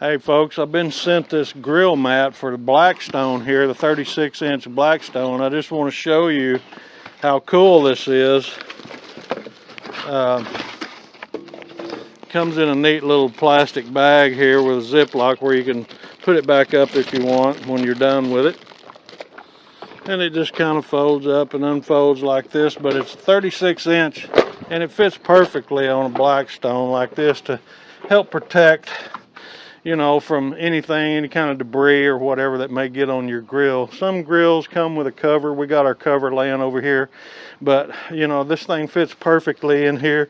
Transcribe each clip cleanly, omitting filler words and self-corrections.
Hey folks, I've been sent this grill mat for the Blackstone here, the 36-inch Blackstone. I just want to show you how cool this is. Comes in a neat little plastic bag here with a Ziploc where you can put it back up if you want when you're done with it. And it just kind of folds up and unfolds like this, but it's 36-inch and it fits perfectly on a Blackstone like this to help protect, you know, from anything, any kind of debris or whatever that may get on your grill. Some grills come with a cover. We got our cover laying over here, but you know, this thing fits perfectly in here.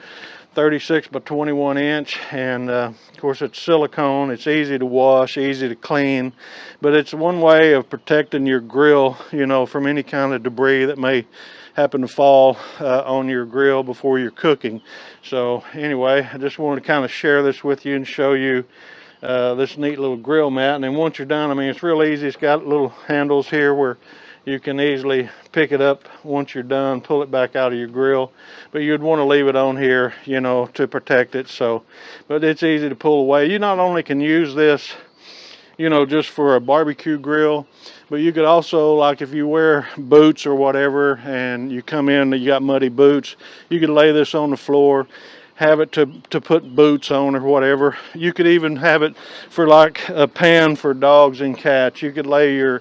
36 by 21 inch, and of course it's silicone. It's easy to wash, easy to clean, but it's one way of protecting your grill, you know, from any kind of debris that may happen to fall on your grill before you're cooking. So anyway, I just wanted to kind of share this with you and show you this neat little grill mat. And then once you're done, I mean, it's real easy. It's got little handles here where you can easily pick it up once you're done, pull it back out of your grill. But you'd want to leave it on here, you know, to protect it. So, but it's easy to pull away. You not only can use this, you know, just for a barbecue grill, but you could also, like if you wear boots or whatever and you come in and you got muddy boots, you could lay this on the floor, have it to put boots on or whatever. You could even have it for like a pan for dogs and cats. You could lay your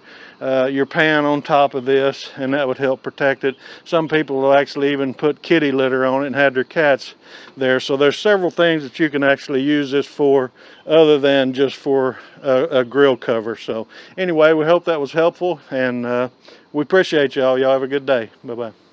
pan on top of this and that would help protect it. Some people will actually even put kitty litter on it and have their cats there. So there's several things that you can actually use this for other than just for a grill cover. So anyway, we hope that was helpful, and we appreciate y'all. Y'all have a good day. Bye-bye.